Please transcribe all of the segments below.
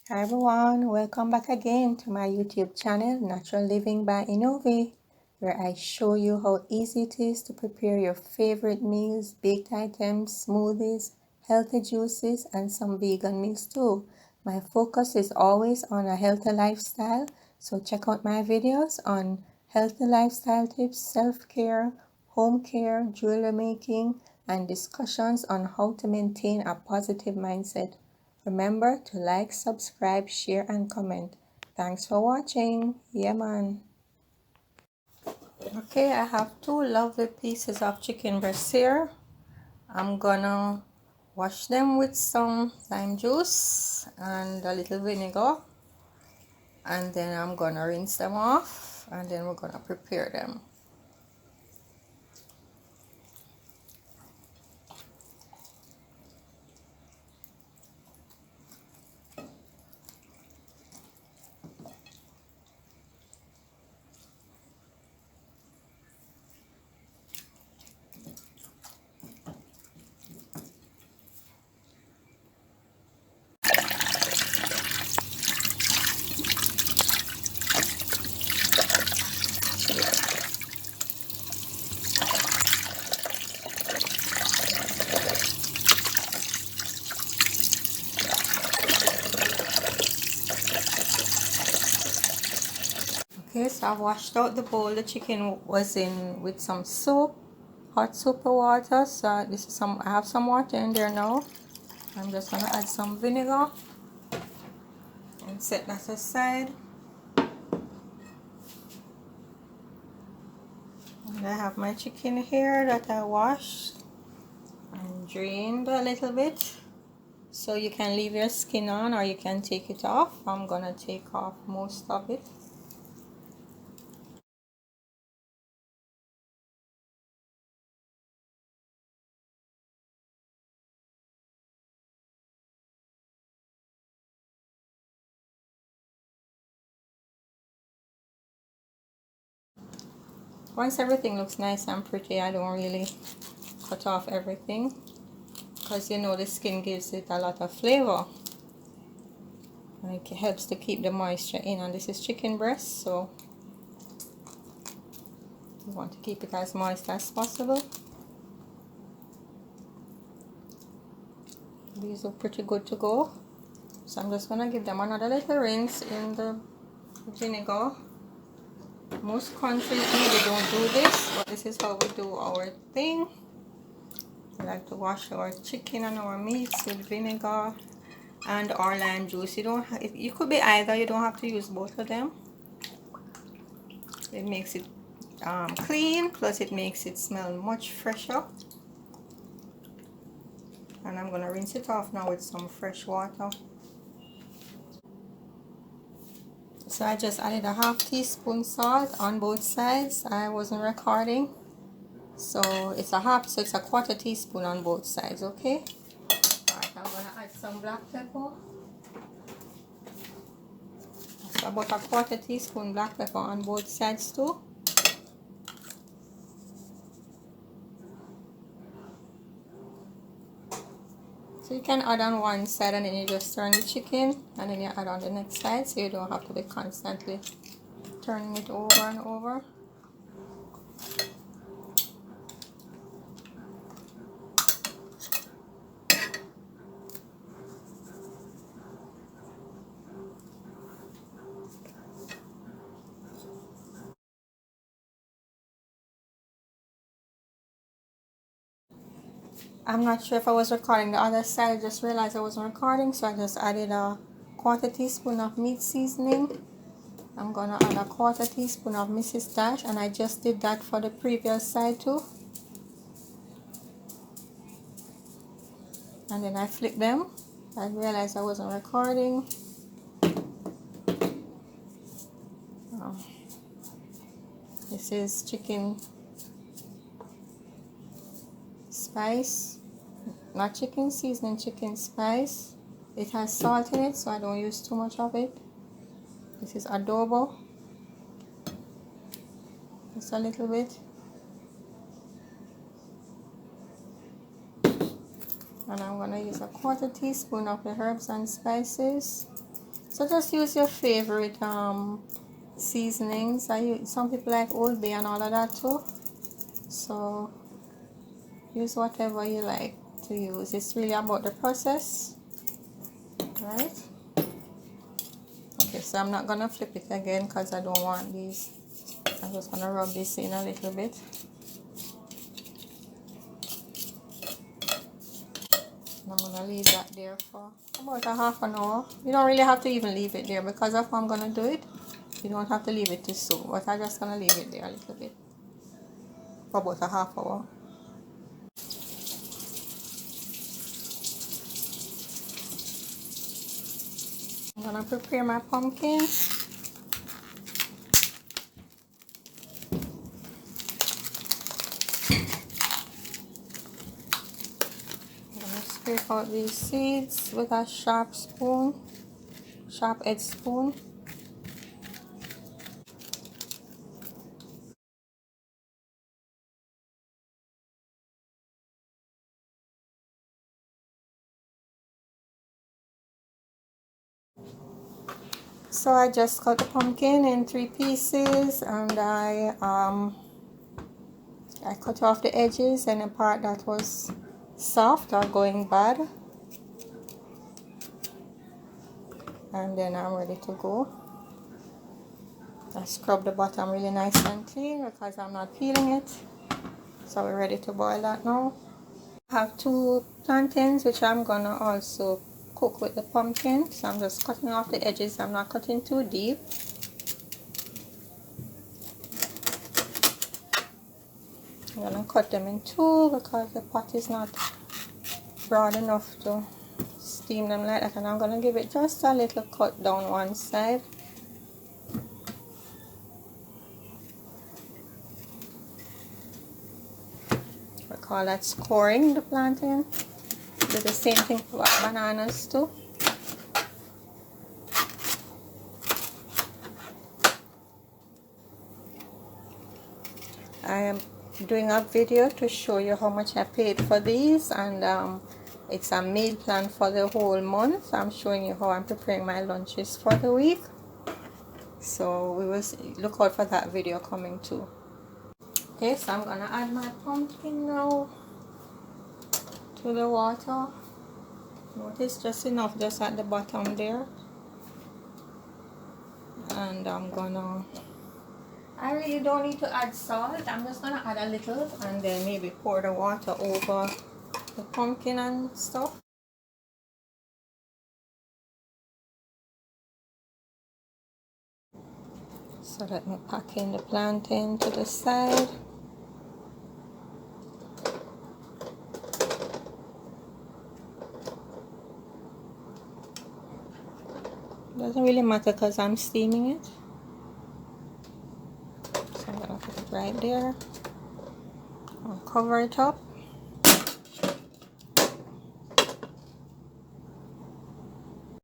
Hi everyone, welcome back again to my YouTube channel, Natural Living by Enovi, where I show you how easy it is to prepare your favorite meals, baked items, smoothies, healthy juices, and some vegan meals too. My focus is always on a healthy lifestyle, so check out my videos on healthy lifestyle tips, self-care, home care, jewelry making, and discussions on how to maintain a positive mindset. Remember to like, subscribe, share, and comment. Thanks for watching. Yeah, man. Okay, I have two lovely pieces of chicken breast here. I'm gonna wash them with some lime juice and a little vinegar. And then I'm gonna rinse them off. And then we're gonna prepare them. Okay, so I've washed out the bowl the chicken was in with some soap, hot soapy water. So this is I have some water in there now. I'm just gonna add some vinegar and set that aside. And I have my chicken here that I washed and drained a little bit. So you can leave your skin on or you can take it off. I'm gonna take off most of it. Once everything looks nice and pretty, I don't really cut off everything because you know the skin gives it a lot of flavor. And it helps to keep the moisture in. And this is chicken breast, so you want to keep it as moist as possible. These are pretty good to go. So I'm just gonna give them another little rinse in the vinegar. Most countries maybe don't do this, but this is how we do our thing. We like to wash our chicken and our meats with vinegar and or lime juice. You could be either. You don't have to use both of them. It makes it clean, plus it makes it smell much fresher. And I'm gonna rinse it off now with some fresh water. So I just added a half teaspoon salt on both sides. I wasn't recording, so it's a quarter teaspoon on both sides. Okay. Alright, I'm gonna add some black pepper. So about a quarter teaspoon black pepper on both sides too. So you can add on one side and then you just turn the chicken and then you add on the next side, so you don't have to be constantly turning it over and over. I'm not sure if I was recording the other side. I just realized I wasn't recording, so I just added a quarter teaspoon of meat seasoning. I'm gonna add a quarter teaspoon of Mrs. Dash, and I just did that for the previous side too. And then I flipped them. I realized I wasn't recording. This is chicken spice, not chicken seasoning, chicken spice. It has salt in it, so I don't use too much of it. This is adobo, just a little bit. And I'm gonna use a quarter teaspoon of the herbs and spices. So just use your favorite seasonings. Some people like Old Bay and all of that too. So use whatever you like to use. It's really about the process, right? Okay, so I'm not gonna flip it again because I don't want these. I'm just gonna rub this in a little bit. And I'm gonna leave that there for about a half an hour. You don't really have to even leave it there because of how I'm gonna do it. You don't have to leave it too soon, but I'm just gonna leave it there a little bit for about a half hour. I'm gonna prepare my pumpkins. I'm gonna scrape out these seeds with a sharp edge spoon. So I just cut the pumpkin in 3 pieces, and I cut off the edges and the part that was soft or going bad, and then I'm ready to go. I scrub the bottom really nice and clean because I'm not peeling it. So we're ready to boil that now. I have 2 plantains which I'm gonna also cook with the pumpkin. So I'm just cutting off the edges. I'm not cutting too deep. I'm gonna cut them in 2 because the pot is not broad enough to steam them like that, and I'm gonna give it just a little cut down one side. We call that scoring the plantain. Do the same thing for bananas too. I am doing a video to show you how much I paid for these, and it's a meal plan for the whole month. I'm showing you how I'm preparing my lunches for the week, so we will look out for that video coming too. Okay, so I'm gonna add my pumpkin now to the water. Notice just enough just at the bottom there, and I really don't need to add salt. I'm just gonna add a little and then maybe pour the water over the pumpkin and stuff. So let me pack in the plantain to the side. Doesn't really matter because I'm steaming it. So I'm gonna put it right there. I'll cover it up.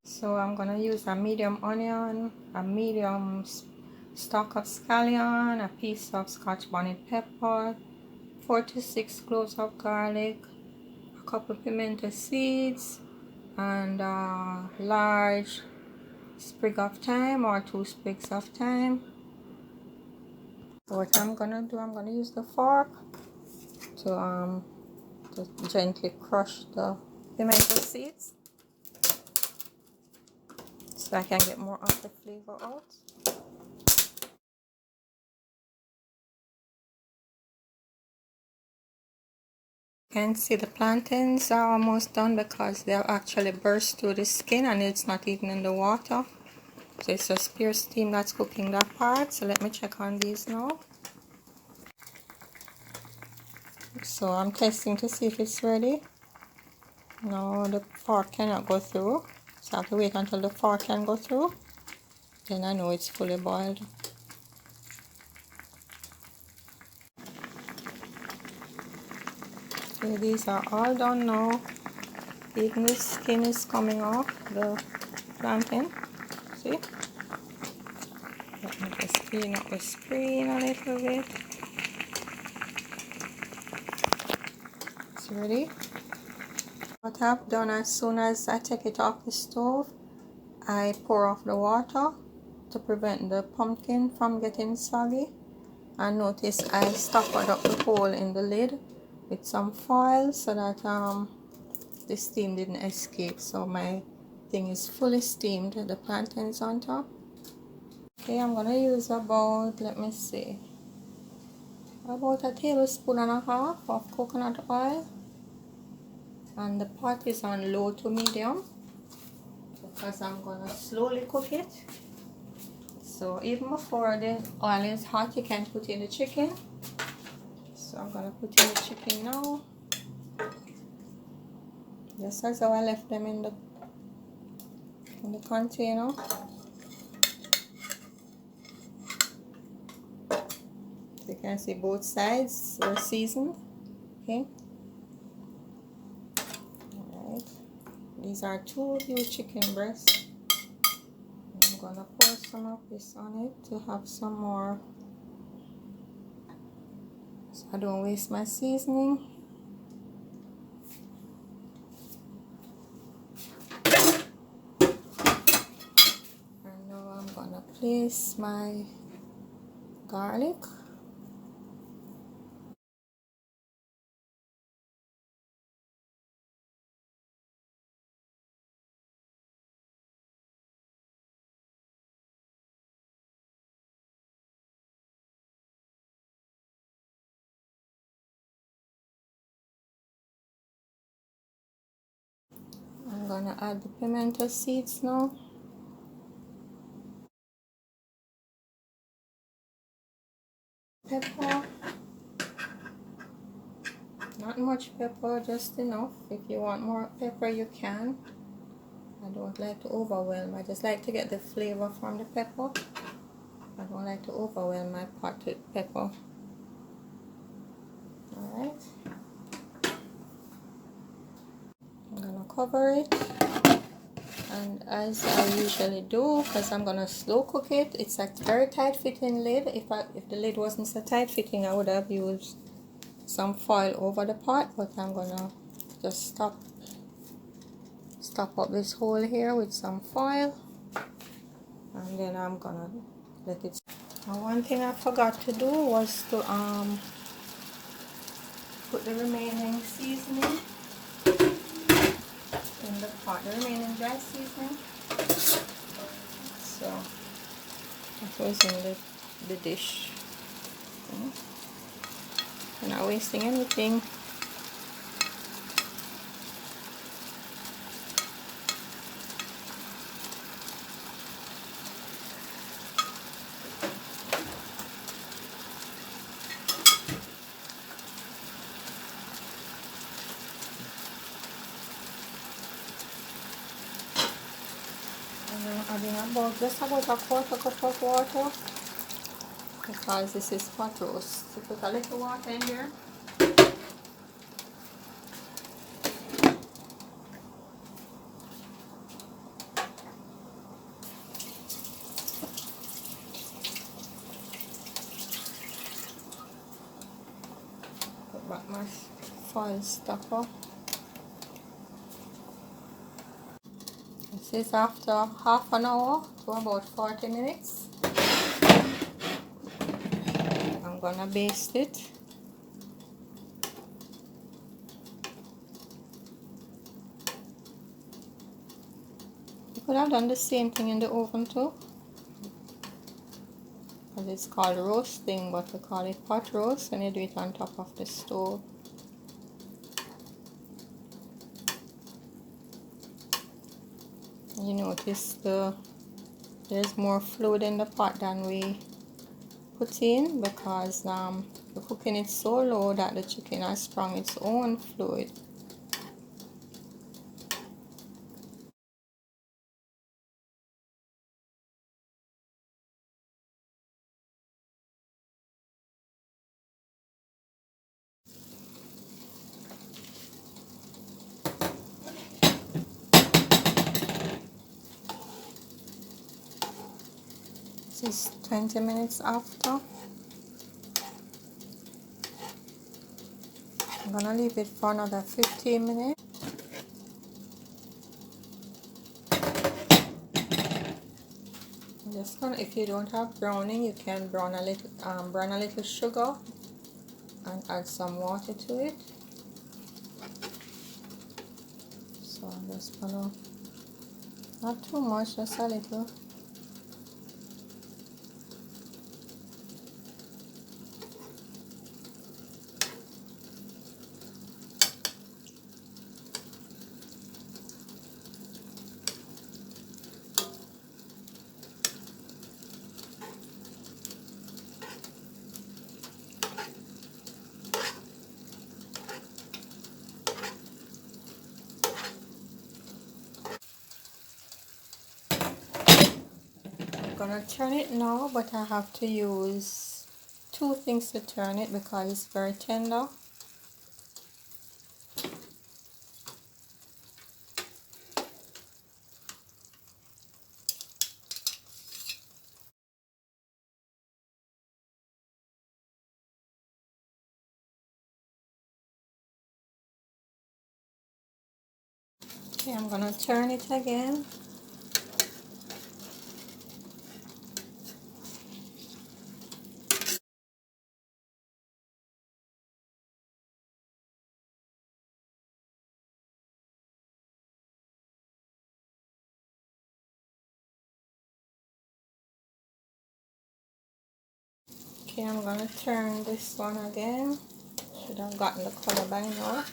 So I'm gonna use a medium onion, a medium stalk of scallion, a piece of Scotch bonnet pepper, 4 to 6 cloves of garlic, a couple pimento seeds, and a large sprig of thyme or 2 sprigs of thyme. So what I'm gonna do, I'm gonna use the fork to gently crush the pimento seeds so I can get more of the flavor out. You can see the plantains are almost done because they're actually burst through the skin and it's not even in the water. So it's just pure steam that's cooking that part. So let me check on these now. So I'm testing to see if it's ready. No, the fork cannot go through. So I have to wait until the fork can go through. Then I know it's fully boiled. Okay, these are all done now. Even the skin is coming off the plantain. See? Let me just clean up the screen a little bit. It's ready. What I've done, as soon as I take it off the stove, I pour off the water to prevent the pumpkin from getting soggy. And notice I stoppered up the hole in the lid with some foil so that the steam didn't escape. So my thing is fully steamed. The plantain is on top. Okay, I'm gonna use about, let me see, about a tablespoon and a half of coconut oil. And the pot is on low to medium because I'm gonna slowly cook it. So even before the oil is hot, you can put in the chicken. So I'm gonna put in the chicken now, just as how I left them in the container. So you can see both sides were seasoned. Okay. Alright. These are 2 huge chicken breasts. I'm gonna pour some of this on it to have some more, so I don't waste my seasoning. And now I'm gonna place my garlic. I'm gonna add the pimento seeds now. Pepper. Not much pepper, just enough. If you want more pepper, you can. I don't like to overwhelm. I just like to get the flavor from the pepper. I don't like to overwhelm my pot with pepper. Alright. I'm gonna cover it. And as I usually do, because I'm gonna slow cook it, it's a very tight fitting lid. If the lid wasn't so tight fitting, I would have used some foil over the pot, but I'm gonna just stop up this hole here with some foil, and then I'm gonna let it. Now, one thing I forgot to do was to put the remaining seasoning in the pot, the remaining dry seasoning. So that was in the dish. Okay. I'm not wasting anything. Adding just about a quarter cup of water, because this is pot roast. So put a little water in here. Put back my foil stopper. This is after half an hour to about 40 minutes. I'm gonna baste it. You could have done the same thing in the oven too, because it's called roasting, but we call it pot roast when you do it on top of the stove. You notice there's more fluid in the pot than we put in, because we're cooking it so low that the chicken has sprung its own fluid. This is 20 minutes after. I'm gonna leave it for another 15 minutes. Just gonna, if you don't have browning, you can brown a little sugar and add some water to it. So I'm just gonna, not too much, just a little. I'm gonna turn it now, but I have to use two things to turn it because it's very tender. Okay, I'm gonna turn it again. Okay, I'm gonna turn this one again. Should have gotten the color by now.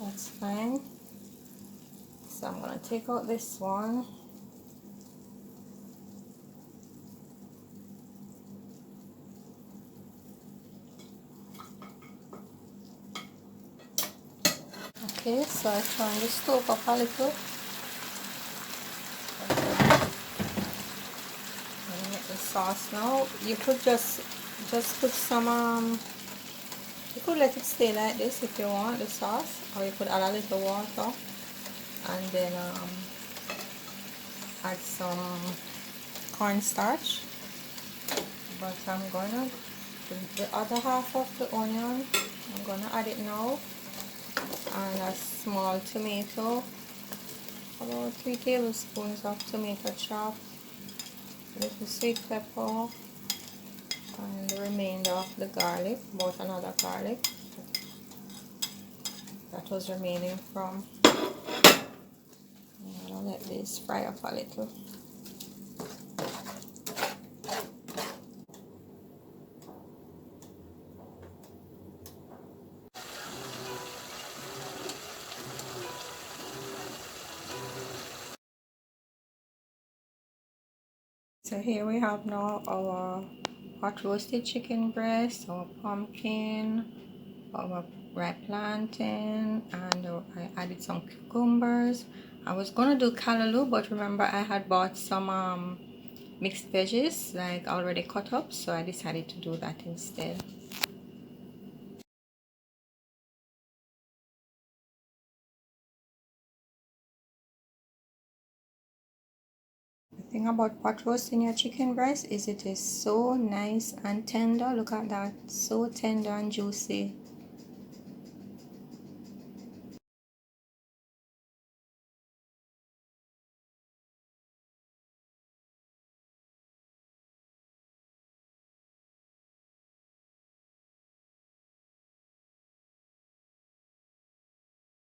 That's fine. So I'm gonna take out this one. Okay, so I turn the stove up a little. I'm gonna make the sauce now. You could just put some you could let it stay like this if you want the sauce, or you could add a little water and then add some cornstarch. But I'm gonna the other half of the onion, I'm gonna add it now, and a small tomato, about 3 tablespoons of tomato chop, little sweet pepper, and the remainder of the garlic, about another garlic that was remaining from. I'm gonna let this fry up a little. So here we have now our hot roasted chicken breast, our pumpkin, our ripe plantain, and I added some cucumbers. I was gonna do callaloo, but remember I had bought some mixed veggies like already cut up, so I decided to do that instead. The thing about pot roasting your chicken breast is it is so nice and tender. Look at that, so tender and juicy.